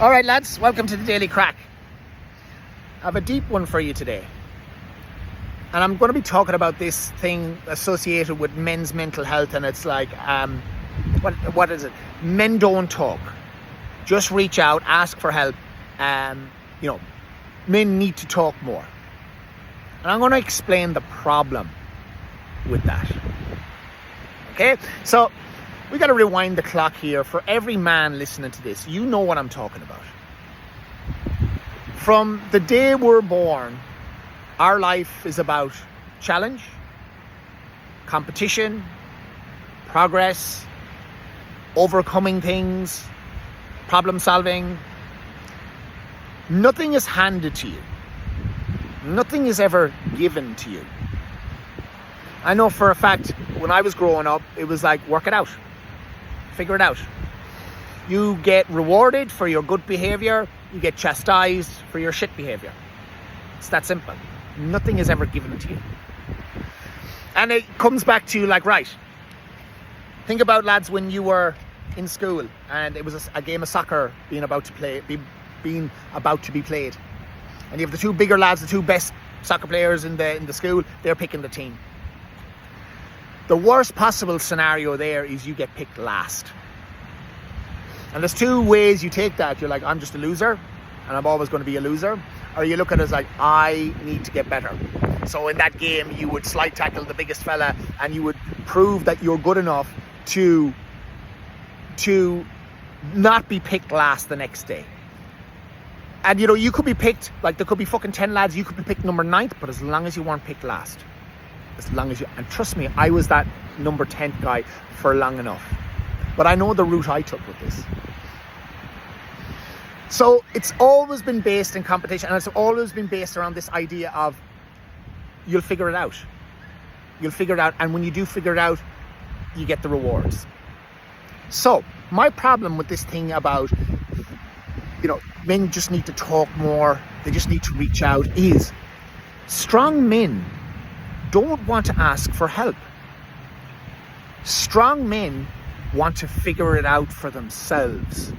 All right, lads, welcome to the Daily Crack. I have a deep one for you today. And I'm going to be talking about this thing associated with men's mental health. And it's like, what is it? Men don't talk. Just reach out, ask for help. Men need to talk more. And I'm going to explain the problem with that. Okay? So we got to rewind the clock here. For every man listening to this, you know what I'm talking about. From the day we're born, our life is about challenge, competition, progress, overcoming things, problem solving. Nothing is handed to you. Nothing is ever given to you. I know for a fact, when I was growing up, it was like, work it out. Figure it out. You get rewarded for your good behavior. You get chastised for your shit behavior. It's that simple. Nothing is ever given to you. And it comes back to like, right, think about, lads, when you were in school and it was a game of soccer being about to be played. And you have the two bigger lads, the two best soccer players in the school, they're picking the team. The worst possible scenario there is you get picked last. And there's two ways you take that. You're like, I'm just a loser and I'm always going to be a loser. Or you look at it as like, I need to get better. So in that game, you would slide tackle the biggest fella and you would prove that you're good enough to not be picked last the next day. And you could be picked, like there could be fucking 10 lads, you could be picked number 9th, but as long as you weren't picked last. And trust me, I was that number 10th guy for long enough. But I know the route I took with this. So it's always been based in competition, and it's always been based around this idea of you'll figure it out. You'll figure it out, and when you do figure it out, you get the rewards. So my problem with this thing about, men just need to talk more, they just need to reach out, is strong men don't want to ask for help. Strong men want to figure it out for themselves.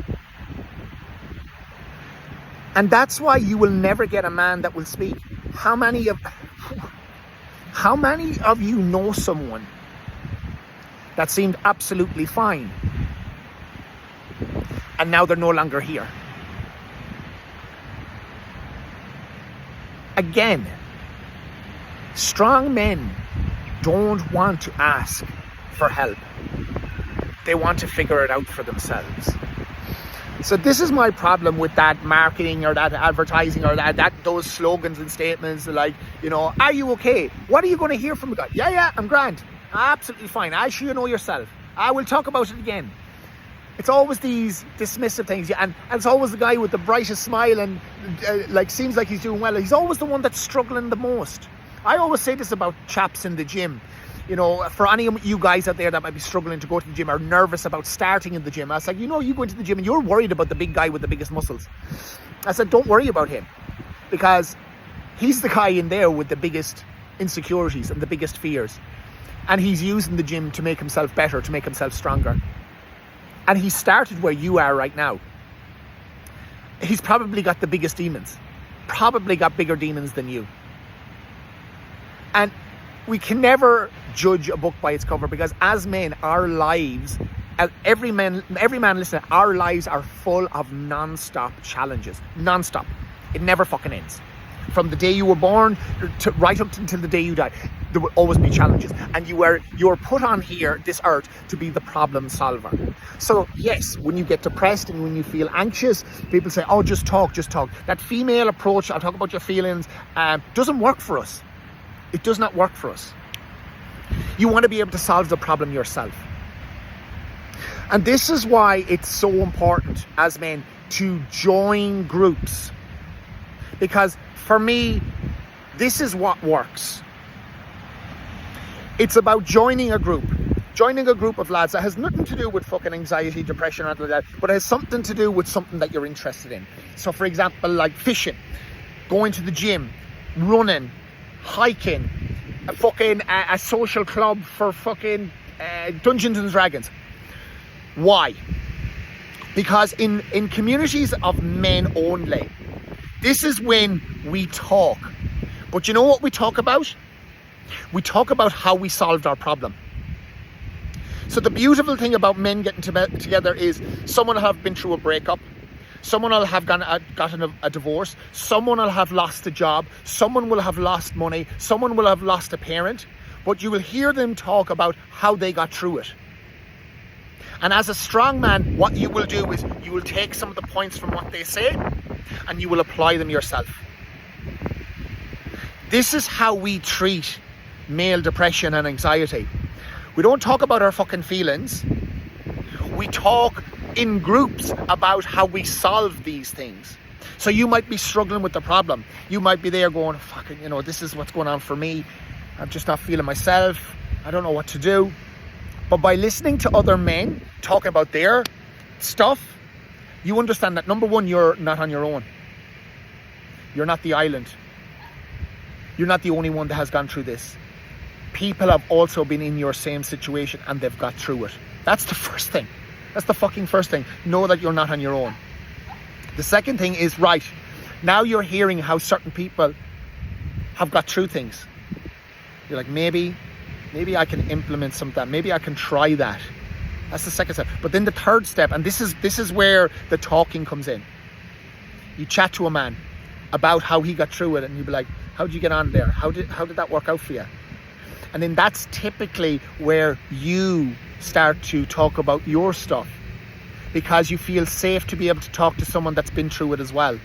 And that's why you will never get a man that will speak. How many of you know someone that seemed absolutely fine and now they're no longer here? Again, strong men don't want to ask for help. They want to figure it out for themselves. So this is my problem with that marketing or that advertising or that those slogans and statements like, are you okay? What are you going to hear from a guy? Yeah, I'm grand. Absolutely fine. I sure you know yourself. I will talk about it again. It's always these dismissive things. And it's always the guy with the brightest smile and seems like he's doing well. He's always the one that's struggling the most. I always say this about chaps in the gym. For any of you guys out there that might be struggling to go to the gym or nervous about starting in the gym, I was like, you go into the gym and you're worried about the big guy with the biggest muscles. I said, don't worry about him, because he's the guy in there with the biggest insecurities and the biggest fears. And he's using the gym to make himself better, to make himself stronger. And he started where you are right now. He's probably got the biggest demons, probably got bigger demons than you. And we can never judge a book by its cover, because as men, our lives, as every man listening, our lives are full of non-stop challenges. Non-stop. It never fucking ends. From the day you were born to right up until the day you die, there will always be challenges. And you are put on here, this earth, to be the problem solver. So yes, when you get depressed and when you feel anxious, people say, oh, just talk. That female approach, I'll talk about your feelings, doesn't work for us. It does not work for us. You want to be able to solve the problem yourself. And this is why it's so important as men to join groups. Because for me, this is what works. It's about joining a group of lads that has nothing to do with fucking anxiety, depression, or anything like that, but it has something to do with something that you're interested in. So for example, like fishing, going to the gym, running, hiking, a social club for fucking Dungeons and Dragons. Why? Because in communities of men only, this is when we talk. But you know what we talk about? We talk about how we solved our problem. So the beautiful thing about men getting together is someone will have been through a breakup, someone will have gotten a divorce, someone will have lost a job, someone will have lost money, someone will have lost a parent, but you will hear them talk about how they got through it. And as a strong man, what you will do is you will take some of the points from what they say and you will apply them yourself. This is how we treat male depression and anxiety. We don't talk about our fucking feelings. We talk in groups about how we solve these things. So you might be struggling with the problem. You might be there going, fucking, this is what's going on for me. I'm just not feeling myself. I don't know what to do. But by listening to other men talking about their stuff, you understand that, number one, you're not on your own. You're not the island. You're not the only one that has gone through this. People have also been in your same situation and they've got through it. That's the first thing. That's the fucking first thing. Know that you're not on your own. The second thing is, right, now you're hearing how certain people have got through things. You're like, maybe I can implement some of that. Maybe I can try that. That's the second step. But then the third step, and this is where the talking comes in. You chat to a man about how he got through it and you'll be like, how did you get on there? How did that work out for you? And then that's typically where you start to talk about your stuff, because you feel safe to be able to talk to someone that's been through it as well.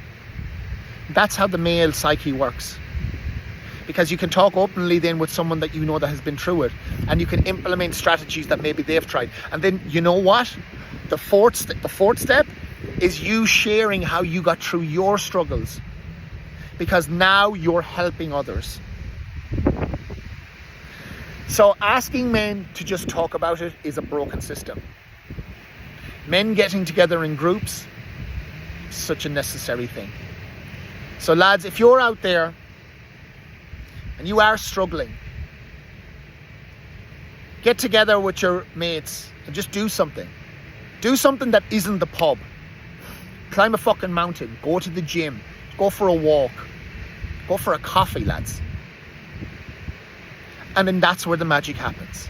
That's how the male psyche works. Because you can talk openly then with someone that you know that has been through it, and you can implement strategies that maybe they've tried. And then, you know what? The fourth step is you sharing how you got through your struggles, because now you're helping others. So asking men to just talk about it is a broken system. Men getting together in groups, such a necessary thing. So lads, if you're out there and you are struggling, get together with your mates and just do something. Do something that isn't the pub. Climb a fucking mountain, go to the gym, go for a walk, go for a coffee, lads. And then that's where the magic happens.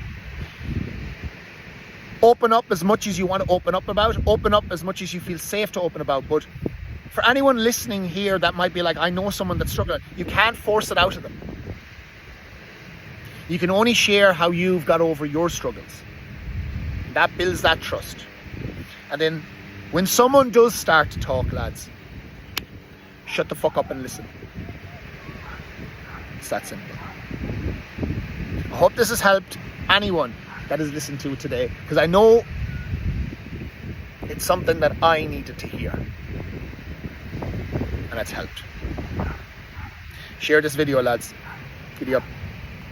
Open up as much as you want to open up about. Open up as much as you feel safe to open about. But for anyone listening here that might be like, I know someone that's struggling, you can't force it out of them. You can only share how you've got over your struggles. That builds that trust. And then when someone does start to talk, lads, shut the fuck up and listen. It's that simple. I hope this has helped anyone that has listened to it today, because I know it's something that I needed to hear, and it's helped. Share this video, lads. Giddy up.